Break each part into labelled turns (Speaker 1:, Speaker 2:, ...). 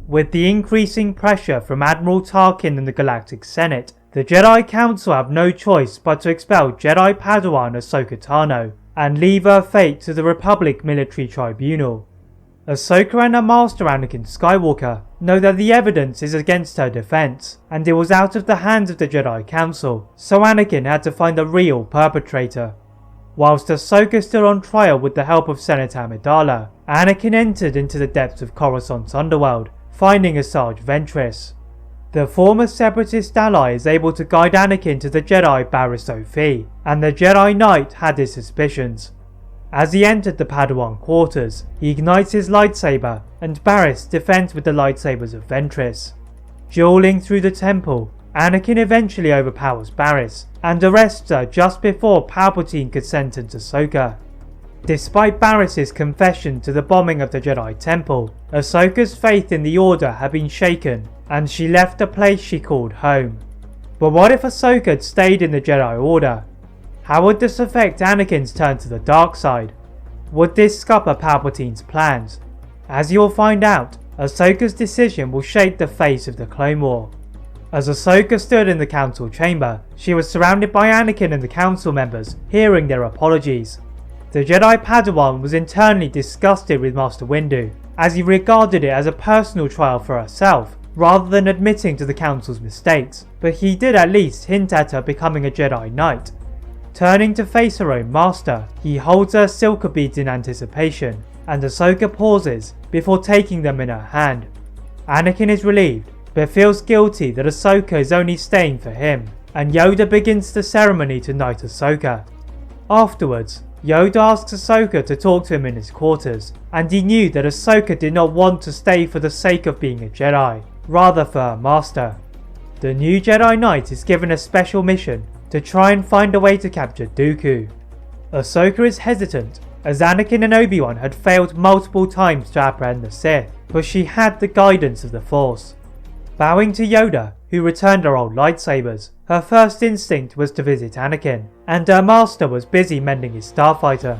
Speaker 1: With the increasing pressure from Admiral Tarkin and the Galactic Senate, the Jedi Council have no choice but to expel Jedi padawan Ahsoka Tano and leave her fate to the Republic Military Tribunal. Ahsoka and her master Anakin Skywalker know that the evidence is against her defense, and it was out of the hands of the Jedi Council, so Anakin had to find the real perpetrator. Whilst Ahsoka stood on trial with the help of Senator Amidala, Anakin entered into the depths of Coruscant's underworld, finding Asajj Ventress. The former Separatist ally is able to guide Anakin to the Jedi Barriss Offee, and the Jedi Knight had his suspicions. As he entered the Padawan quarters, he ignites his lightsaber, and Barriss defends with the lightsabers of Ventress. Dueling through the temple, Anakin eventually overpowers Barriss and arrests her just before Palpatine could sentence Ahsoka. Despite Barriss's confession to the bombing of the Jedi Temple, Ahsoka's faith in the Order had been shaken, and she left the place she called home. But what if Ahsoka had stayed in the Jedi Order? How would this affect Anakin's turn to the dark side? Would this scupper Palpatine's plans? As you'll find out, Ahsoka's decision will shape the face of the Clone War. As Ahsoka stood in the council chamber, she was surrounded by Anakin and the council members, hearing their apologies. The Jedi Padawan was internally disgusted with Master Windu, as he regarded it as a personal trial for herself, rather than admitting to the council's mistakes, but he did at least hint at her becoming a Jedi Knight. Turning to face her own master, he holds her silk beads in anticipation, and Ahsoka pauses before taking them in her hand. Anakin is relieved, but feels guilty that Ahsoka is only staying for him, and Yoda begins the ceremony to knight Ahsoka. Afterwards, Yoda asks Ahsoka to talk to him in his quarters, and he knew that Ahsoka did not want to stay for the sake of being a Jedi, rather for her master. The new Jedi Knight is given a special mission to try and find a way to capture Dooku. Ahsoka is hesitant, as Anakin and Obi-Wan had failed multiple times to apprehend the Sith, but she had the guidance of the Force. Bowing to Yoda, who returned her old lightsabers, her first instinct was to visit Anakin, and her master was busy mending his starfighter.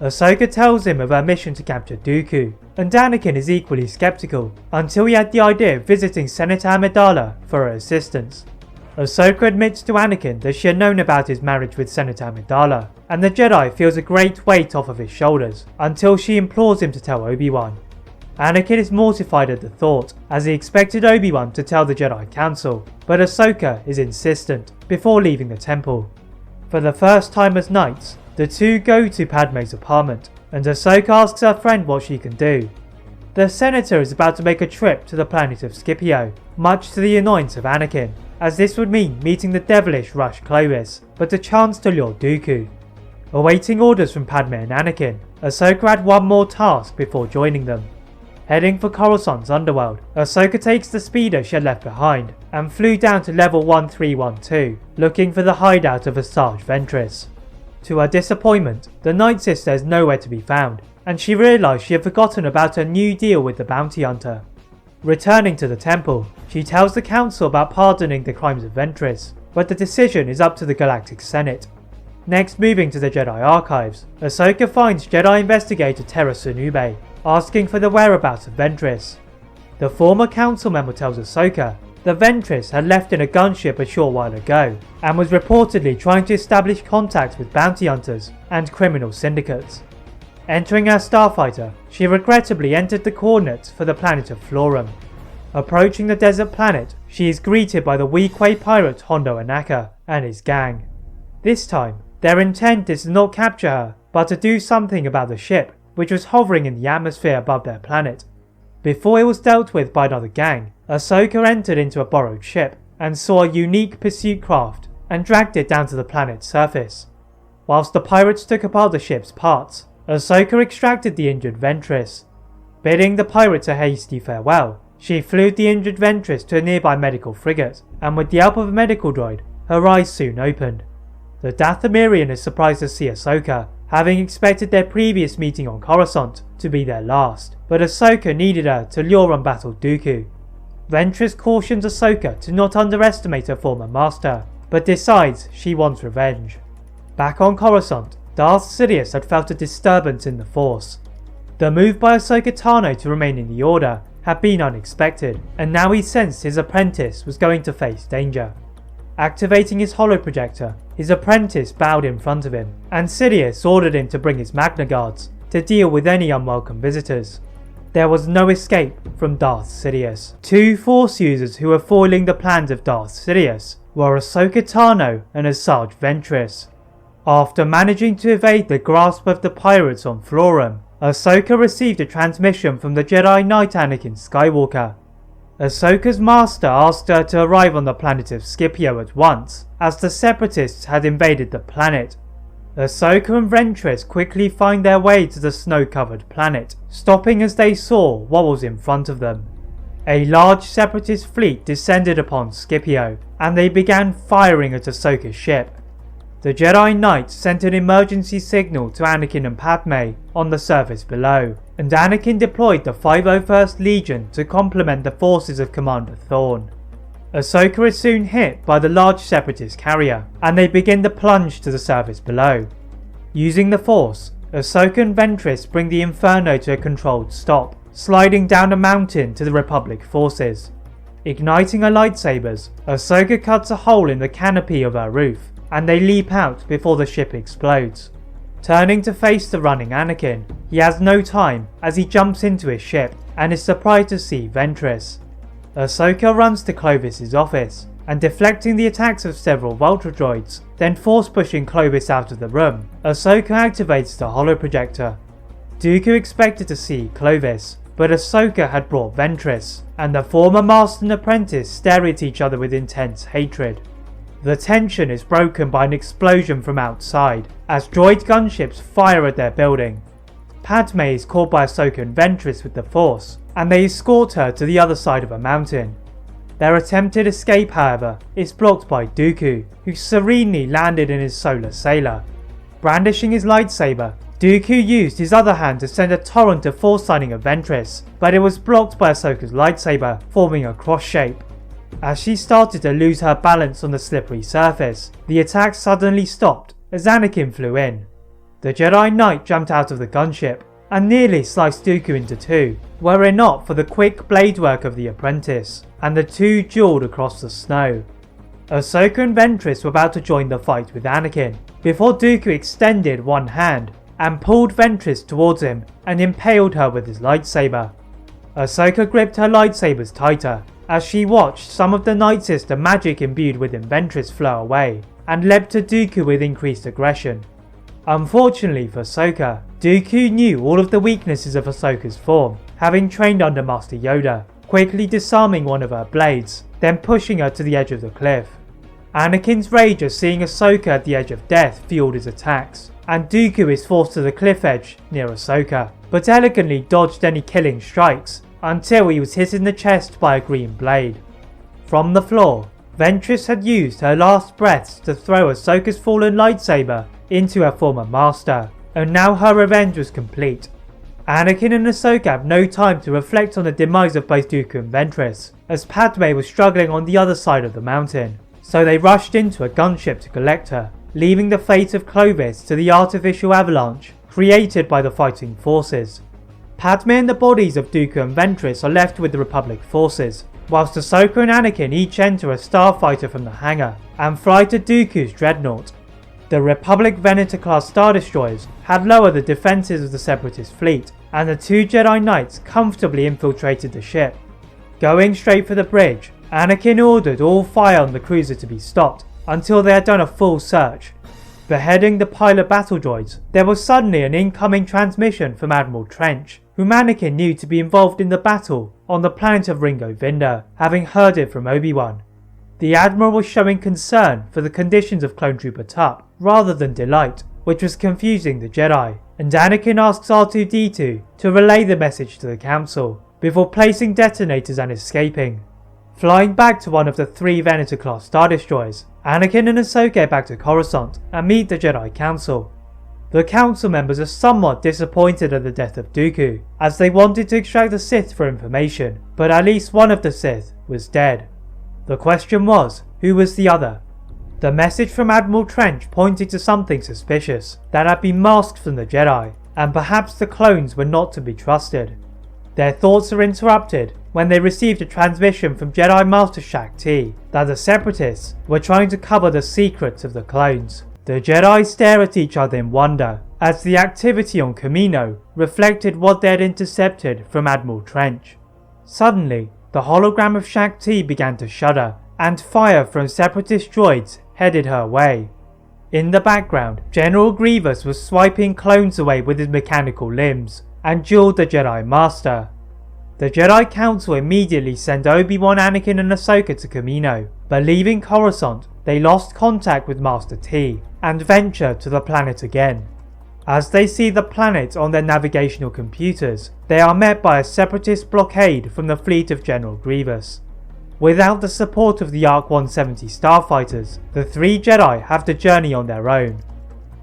Speaker 1: Ahsoka tells him of her mission to capture Dooku, and Anakin is equally skeptical, until he had the idea of visiting Senator Amidala for her assistance. Ahsoka admits to Anakin that she had known about his marriage with Senator Amidala, and the Jedi feels a great weight off of his shoulders, until she implores him to tell Obi-Wan. Anakin is mortified at the thought, as he expected Obi-Wan to tell the Jedi Council, but Ahsoka is insistent, before leaving the temple. For the first time as knights, the two go to Padme's apartment, and Ahsoka asks her friend what she can do. The Senator is about to make a trip to the planet of Scipio, much to the annoyance of Anakin, as this would mean meeting the devilish Rush Clovis, but a chance to lure Dooku. Awaiting orders from Padme and Anakin, Ahsoka had one more task before joining them. Heading for Coruscant's underworld, Ahsoka takes the speeder she had left behind, and flew down to level 1312, looking for the hideout of Asajj Ventress. To her disappointment, the Night Sister is nowhere to be found, and she realised she had forgotten about her new deal with the bounty hunter. Returning to the temple, she tells the council about pardoning the crimes of Ventress, but the decision is up to the Galactic Senate. Next, moving to the Jedi archives, Ahsoka finds Jedi investigator Terra Sunube, asking for the whereabouts of Ventress. The former council member tells Ahsoka that Ventress had left in a gunship a short while ago, and was reportedly trying to establish contact with bounty hunters and criminal syndicates. Entering her starfighter, she regrettably entered the coordinates for the planet of Florum. Approaching the desert planet, she is greeted by the Weequay pirate Hondo Anaka and his gang. This time, their intent is to not capture her, but to do something about the ship, which was hovering in the atmosphere above their planet. Before it was dealt with by another gang, Ahsoka entered into a borrowed ship and saw a unique pursuit craft and dragged it down to the planet's surface. Whilst the pirates took apart the ship's parts, Ahsoka extracted the injured Ventress. Bidding the pirates a hasty farewell, she flew the injured Ventress to a nearby medical frigate, and with the help of a medical droid, her eyes soon opened. The Dathomirian is surprised to see Ahsoka, having expected their previous meeting on Coruscant to be their last, but Ahsoka needed her to lure unbattled Dooku. Ventress cautions Ahsoka to not underestimate her former master, but decides she wants revenge. Back on Coruscant, Darth Sidious had felt a disturbance in the Force. The move by Ahsoka Tano to remain in the Order had been unexpected, and now he sensed his apprentice was going to face danger. Activating his holoprojector, his apprentice bowed in front of him, and Sidious ordered him to bring his Magna Guards to deal with any unwelcome visitors. There was no escape from Darth Sidious. Two Force users who were foiling the plans of Darth Sidious were Ahsoka Tano and Asajj Ventress. After managing to evade the grasp of the pirates on Florum, Ahsoka received a transmission from the Jedi Knight Anakin Skywalker. Ahsoka's master asked her to arrive on the planet of Scipio at once, as the Separatists had invaded the planet. Ahsoka and Ventress quickly find their way to the snow-covered planet, stopping as they saw what was in front of them. A large Separatist fleet descended upon Scipio, and they began firing at Ahsoka's ship. The Jedi Knight sent an emergency signal to Anakin and Padme on the surface below, and Anakin deployed the 501st Legion to complement the forces of Commander Thrawn. Ahsoka is soon hit by the large Separatist carrier, and they begin the plunge to the surface below. Using the Force, Ahsoka and Ventress bring the Inferno to a controlled stop, sliding down a mountain to the Republic forces. Igniting her lightsabers, Ahsoka cuts a hole in the canopy of her roof, and they leap out before the ship explodes. Turning to face the running Anakin, he has no time as he jumps into his ship and is surprised to see Ventress. Ahsoka runs to Clovis's office and, deflecting the attacks of several Vulture droids, then force pushing Clovis out of the room, Ahsoka activates the holoprojector. Dooku expected to see Clovis, but Ahsoka had brought Ventress, and the former master and apprentice stare at each other with intense hatred. The tension is broken by an explosion from outside, as droid gunships fire at their building. Padme is caught by Ahsoka and Ventress with the Force, and they escort her to the other side of a mountain. Their attempted escape, however, is blocked by Dooku, who serenely landed in his solar sailor. Brandishing his lightsaber, Dooku used his other hand to send a torrent of Force signing of Ventress, but it was blocked by Ahsoka's lightsaber, forming a cross shape. As she started to lose her balance on the slippery surface, the attack suddenly stopped as Anakin flew in. The Jedi Knight jumped out of the gunship and nearly sliced Dooku into two, were it not for the quick blade work of the apprentice, and the two duelled across the snow. Ahsoka and Ventress were about to join the fight with Anakin, before Dooku extended one hand and pulled Ventress towards him and impaled her with his lightsaber. Ahsoka gripped her lightsabers tighter, as she watched some of the Night Sister magic imbued within Ventress flow away, and leapt to Dooku with increased aggression. Unfortunately for Ahsoka, Dooku knew all of the weaknesses of Ahsoka's form, having trained under Master Yoda, quickly disarming one of her blades, then pushing her to the edge of the cliff. Anakin's rage at seeing Ahsoka at the edge of death fueled his attacks, and Dooku is forced to the cliff edge near Ahsoka, but elegantly dodged any killing strikes, until he was hit in the chest by a green blade. From the floor, Ventress had used her last breaths to throw Ahsoka's fallen lightsaber into her former master, and now her revenge was complete. Anakin and Ahsoka have no time to reflect on the demise of both Dooku and Ventress, as Padme was struggling on the other side of the mountain, so they rushed into a gunship to collect her, leaving the fate of Clovis to the artificial avalanche created by the fighting forces. Padme and the bodies of Dooku and Ventress are left with the Republic forces, whilst Ahsoka and Anakin each enter a starfighter from the hangar and fly to Dooku's dreadnought. The Republic Venator-class Star Destroyers had lowered the defences of the Separatist fleet, and the two Jedi Knights comfortably infiltrated the ship. Going straight for the bridge, Anakin ordered all fire on the cruiser to be stopped until they had done a full search. Beheading the pilot battle droids, there was suddenly an incoming transmission from Admiral Trench, whom Anakin knew to be involved in the battle on the planet of Ringo Vinda, having heard it from Obi-Wan. The Admiral was showing concern for the conditions of Clone Trooper Tup rather than delight, which was confusing the Jedi, and Anakin asks R2-D2 to relay the message to the Council, before placing detonators and escaping. Flying back to one of the three Venator-class Star Destroyers, Anakin and Ahsoka head back to Coruscant and meet the Jedi Council. The Council members are somewhat disappointed at the death of Dooku, as they wanted to extract the Sith for information, but at least one of the Sith was dead. The question was, who was the other? The message from Admiral Trench pointed to something suspicious that had been masked from the Jedi, and perhaps the clones were not to be trusted. Their thoughts are interrupted when they received a transmission from Jedi Master Shaak Ti that the Separatists were trying to cover the secrets of the clones. The Jedi stare at each other in wonder as the activity on Kamino reflected what they had intercepted from Admiral Trench. Suddenly, the hologram of Shaak Ti began to shudder, and fire from Separatist droids headed her way. In the background, General Grievous was swiping clones away with his mechanical limbs and dueled the Jedi Master. The Jedi Council immediately sent Obi-Wan, Anakin and Ahsoka to Kamino, but leaving Coruscant, they lost contact with Master T and venture to the planet again. As they see the planet on their navigational computers, they are met by a Separatist blockade from the fleet of General Grievous. Without the support of the ARC-170 starfighters, the three Jedi have to journey on their own.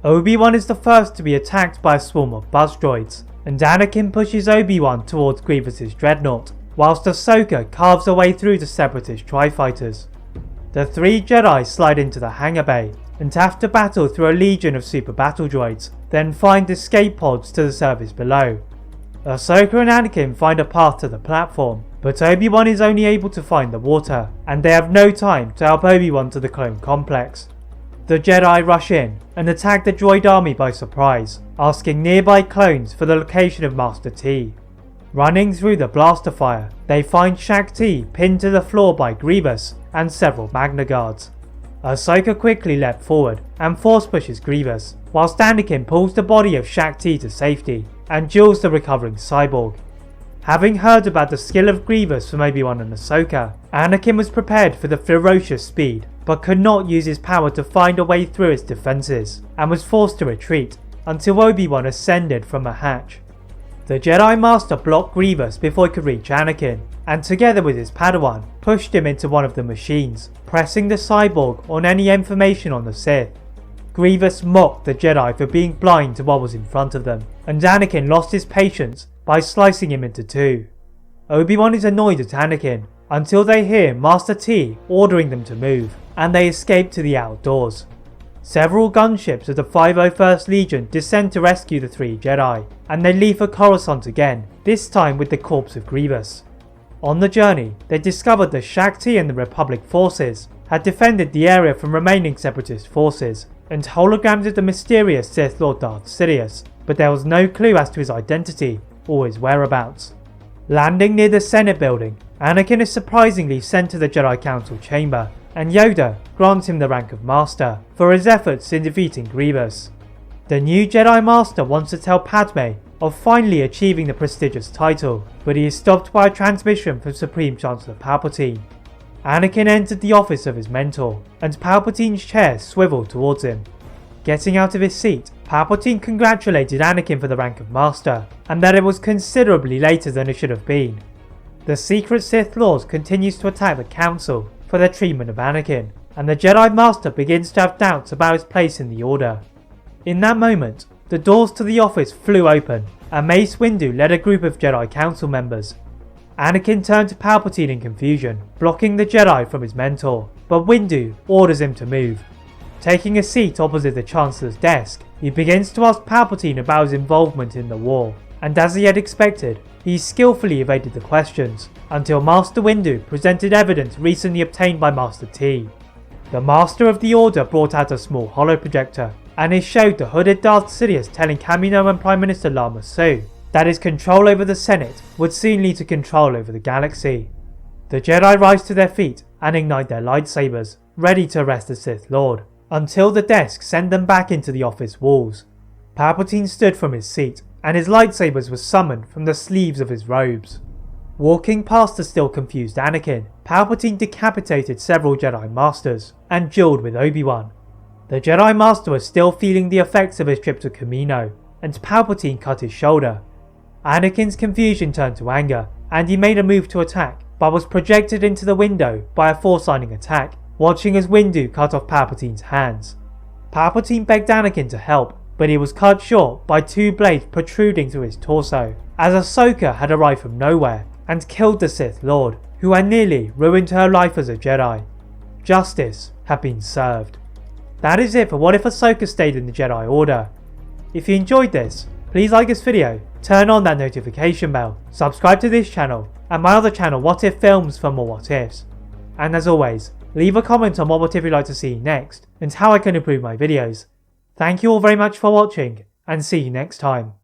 Speaker 1: Obi-Wan is the first to be attacked by a swarm of buzz droids, and Anakin pushes Obi-Wan towards Grievous's dreadnought, whilst Ahsoka carves her way through the Separatist tri-fighters. The three Jedi slide into the hangar bay, and have to battle through a legion of super battle droids, then find escape pods to the surface below. Ahsoka and Anakin find a path to the platform, but Obi-Wan is only able to find the water, and they have no time to help Obi-Wan to the clone complex. The Jedi rush in and attack the droid army by surprise, asking nearby clones for the location of Master T. Running through the blaster fire, they find Shaak Ti pinned to the floor by Grievous and several Magna Guards. Ahsoka quickly leapt forward and force pushes Grievous, whilst Anakin pulls the body of Shaak Ti to safety and duels the recovering cyborg. Having heard about the skill of Grievous from Obi-Wan and Ahsoka, Anakin was prepared for the ferocious speed, but could not use his power to find a way through its defences, and was forced to retreat until Obi-Wan ascended from a hatch. The Jedi Master blocked Grievous before he could reach Anakin, and together with his padawan, pushed him into one of the machines, pressing the cyborg on any information on the Sith. Grievous mocked the Jedi for being blind to what was in front of them, and Anakin lost his patience by slicing him into two. Obi-Wan is annoyed at Anakin until they hear Master T ordering them to move, and they escape to the outdoors. Several gunships of the 501st Legion descend to rescue the three Jedi, and they leave for Coruscant again, this time with the corpse of Grievous. On the journey, they discovered that Shaak Ti and the Republic forces had defended the area from remaining Separatist forces, and holograms of the mysterious Sith Lord Darth Sidious, but there was no clue as to his identity or his whereabouts. Landing near the Senate building, Anakin is surprisingly sent to the Jedi Council chamber, and Yoda grants him the rank of Master for his efforts in defeating Grievous. The new Jedi Master wants to tell Padme of finally achieving the prestigious title, but he is stopped by a transmission from Supreme Chancellor Palpatine. Anakin entered the office of his mentor, and Palpatine's chair swiveled towards him. Getting out of his seat, Palpatine congratulated Anakin for the rank of Master, and that it was considerably later than it should have been. The secret Sith Lord continues to attack the Council for their treatment of Anakin, and the Jedi Master begins to have doubts about his place in the Order. In that moment, the doors to the office flew open, and Mace Windu led a group of Jedi Council members. Anakin turned to Palpatine in confusion, blocking the Jedi from his mentor, but Windu orders him to move. Taking a seat opposite the Chancellor's desk, he begins to ask Palpatine about his involvement in the war, and as he had expected, he skillfully evaded the questions, until Master Windu presented evidence recently obtained by Master T. The Master of the Order brought out a small holoprojector, and it showed the hooded Darth Sidious telling Kamino and Prime Minister Lama Su that his control over the Senate would soon lead to control over the galaxy. The Jedi rise to their feet and ignite their lightsabers, ready to arrest the Sith Lord, until the desk sent them back into the office walls. Palpatine stood from his seat, and his lightsabers were summoned from the sleeves of his robes. Walking past the still confused Anakin, Palpatine decapitated several Jedi Masters, and dueled with Obi-Wan. The Jedi Master was still feeling the effects of his trip to Kamino, and Palpatine cut his shoulder. Anakin's confusion turned to anger, and he made a move to attack, but was projected into the window by a force-lightning attack, watching as Windu cut off Palpatine's hands. Palpatine begged Anakin to help, but he was cut short by two blades protruding through his torso, as Ahsoka had arrived from nowhere and killed the Sith Lord, who had nearly ruined her life as a Jedi. Justice had been served. That is it for What If Ahsoka Stayed in the Jedi Order. If you enjoyed this, please like this video, turn on that notification bell, subscribe to this channel, and my other channel What If Films for more what ifs. And as always, leave a comment on what if you'd like to see next, and how I can improve my videos. Thank you all very much for watching, and see you next time.